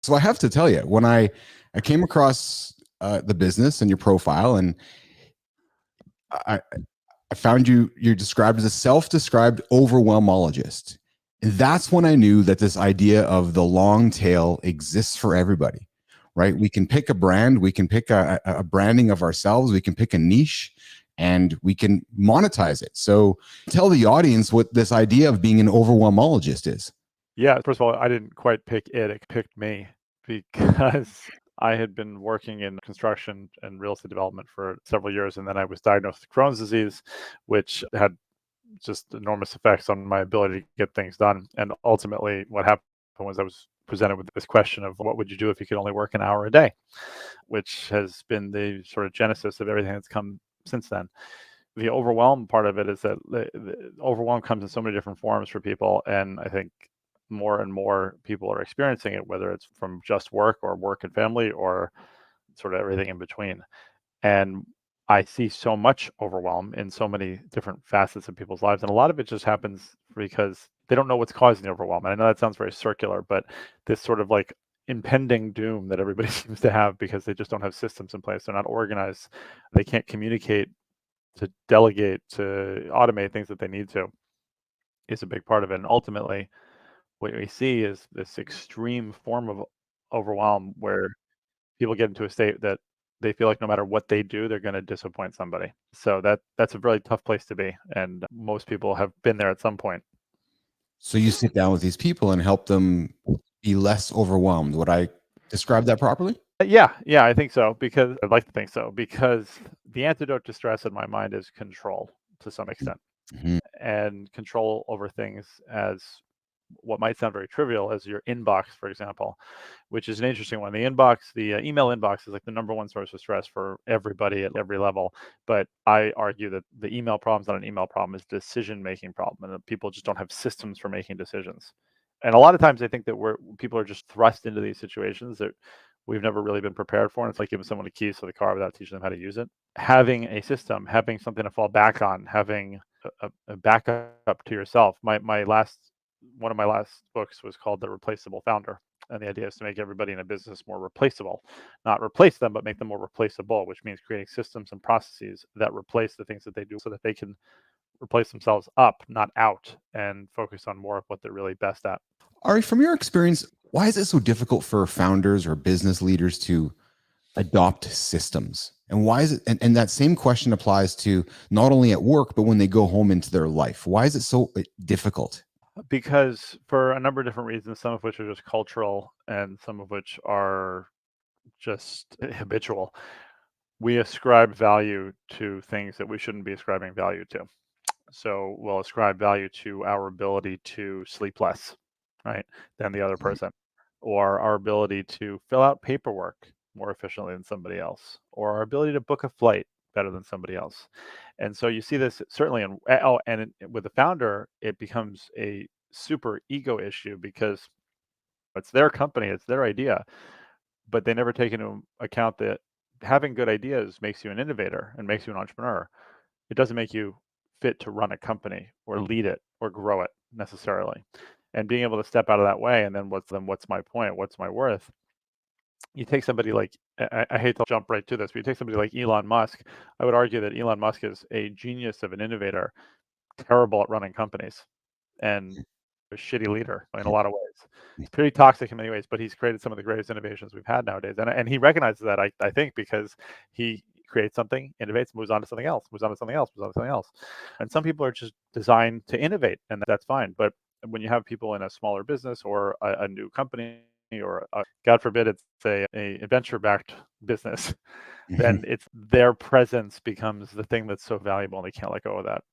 So I have to tell you, when I came across the business and your profile, and I, I found you're described as a self-described overwhelmologist. And that's when I knew that this idea of the long tail exists for everybody, right? We can pick a brand, we can pick a branding of ourselves, we can pick a niche, and we can monetize it. So tell the audience what this idea of being an overwhelmologist is. Yeah, first of all, I didn't quite pick it picked me because I had been working in construction and real estate development for several years, and then I was diagnosed with Crohn's disease, which had just enormous effects on my ability to get things done. And ultimately, what happened was I was presented with this question of what would you do if you could only work an hour a day, which has been the sort of genesis of everything that's come since then. The overwhelm part of it is that the overwhelm comes in so many different forms for people, and I think more and more people are experiencing it, whether it's from just work or work and family or sort of everything in between. And I see so much overwhelm in so many different facets of people's lives. And a lot of it just happens because they don't know what's causing the overwhelm. And I know that sounds very circular, but this sort of like impending doom that everybody seems to have because they just don't have systems in place. They're not organized. They can't communicate, to delegate, to automate things that they need to, is a big part of it. And ultimately, what we see is this extreme form of overwhelm where people get into a state that they feel like no matter what they do, they're going to disappoint somebody. So that's a really tough place to be, and most people have been there at some point. So you sit down with these people and help them be less overwhelmed. Would I describe that properly? Yeah, I think so, because I'd like to think so, because the antidote to stress in my mind is control to some extent, Mhm. and control over things as what might sound very trivial as your inbox, for example, which is an interesting one. The inbox, the email inbox is like the number one source of stress for everybody at every level. But I argue that the email problem is not an email problem, it's a decision-making problem, and that people just don't have systems for making decisions. And a lot of times I think that people are just thrust into these situations that we've never really been prepared for. And it's like giving someone the keys to the car without teaching them how to use it. Having a system, having something to fall back on, having a backup to yourself. My last One of my last books was called The Replaceable Founder. And the idea is to make everybody in a business more replaceable, not replace them, but make them more replaceable, which means creating systems and processes that replace the things that they do so that they can replace themselves up, not out, and focus on more of what they're really best at. Ari, from your experience, why is it so difficult for founders or business leaders to adopt systems? And why is it, and that same question applies to not only at work, but when they go home into their life. Why is it so difficult? Because for a number of different reasons, some of which are just cultural and some of which are just habitual, we ascribe value to things that we shouldn't be ascribing value to. So we'll ascribe value to our ability to sleep less, right, than the other person, or our ability to fill out paperwork more efficiently than somebody else, or our ability to book a flight better than somebody else. And so you see this certainly in, with the founder, it becomes a super ego issue because it's their company, it's their idea, but they never take into account that having good ideas makes you an innovator and makes you an entrepreneur. It doesn't make you fit to run a company or lead it or grow it necessarily. And being able to step out of that way, and then what's my point? What's my worth? You take somebody like, I hate to jump right to this, but you take somebody like Elon Musk. I would argue that Elon Musk is a genius of an innovator, terrible at running companies, and a shitty leader in a lot of ways. He's pretty toxic in many ways, but he's created some of the greatest innovations we've had nowadays. And he recognizes that, I think, because he creates something, innovates, moves on to something else, moves on to something else, moves on to something else. And some people are just designed to innovate, and that's fine. But when you have people in a smaller business or a new company, or God forbid it's a venture-backed business, then it's their presence becomes the thing that's so valuable, and they can't let go of that.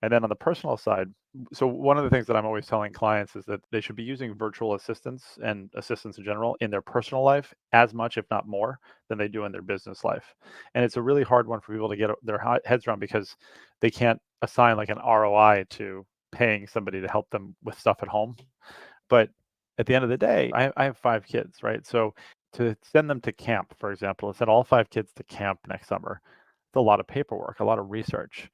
And then on the personal side, so one of the things that I'm always telling clients is that they should be using virtual assistants and assistants in general in their personal life as much, if not more, than they do in their business life. And it's a really hard one for people to get their heads around because they can't assign like an ROI to paying somebody to help them with stuff at home. But at the end of the day, I have 5 kids, right? So to send them to camp, for example, to send all 5 kids to camp next summer, it's a lot of paperwork, a lot of research.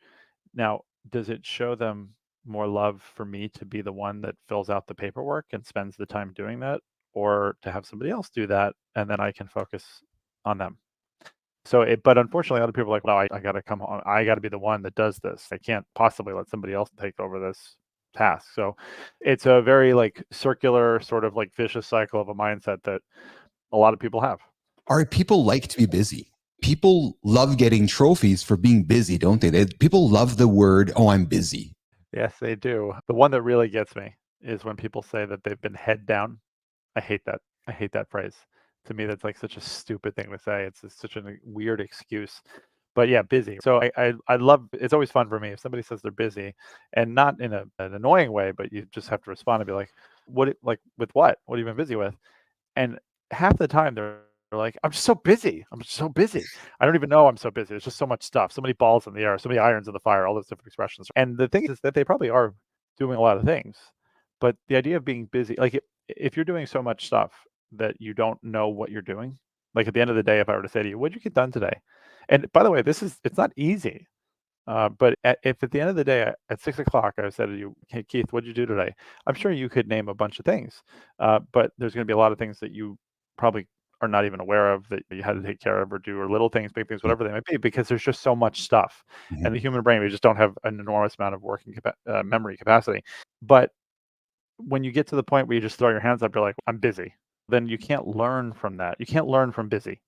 Now, does it show them more love for me to be the one that fills out the paperwork and spends the time doing that? or to have somebody else do that, and then I can focus on them. So, but unfortunately, other people are like, well, I got to come home. I got to be the one that does this. I can't possibly let somebody else take over this task. So it's a very like circular sort of like vicious cycle of a mindset that a lot of people have. All right, people like to be busy. People love getting trophies for being busy, don't they? People love the word, oh, I'm busy. Yes, they do. The one that really gets me is when people say that they've been head down. I hate that. I hate that phrase. To me, that's like such a stupid thing to say. It's such a weird excuse. But yeah, busy. So I love. It's always fun for me if somebody says they're busy, and not in an annoying way, but you just have to respond and be like, "What? Like with what? What have you been busy with?" And half the time they're like, "I'm just so busy. I'm just so busy. I don't even know I'm so busy. There's just so much stuff, so many balls in the air, so many irons in the fire, all those different expressions." And the thing is that they probably are doing a lot of things, but the idea of being busy, like if you're doing so much stuff that you don't know what you're doing, like at the end of the day, if I were to say to you, "What'd you get done today?" And by the way, it's not easy. But if at the end of the day, at 6 o'clock, I said to you, "Hey, Keith, what'd you do today?" I'm sure you could name a bunch of things, but there's going to be a lot of things that you probably are not even aware of that you had to take care of or do, or little things, big things, whatever they might be, because there's just so much stuff. And the human brain, we just don't have an enormous amount of working memory capacity. But when you get to the point where you just throw your hands up, you're like, "I'm busy," then you can't learn from that. You can't learn from busy.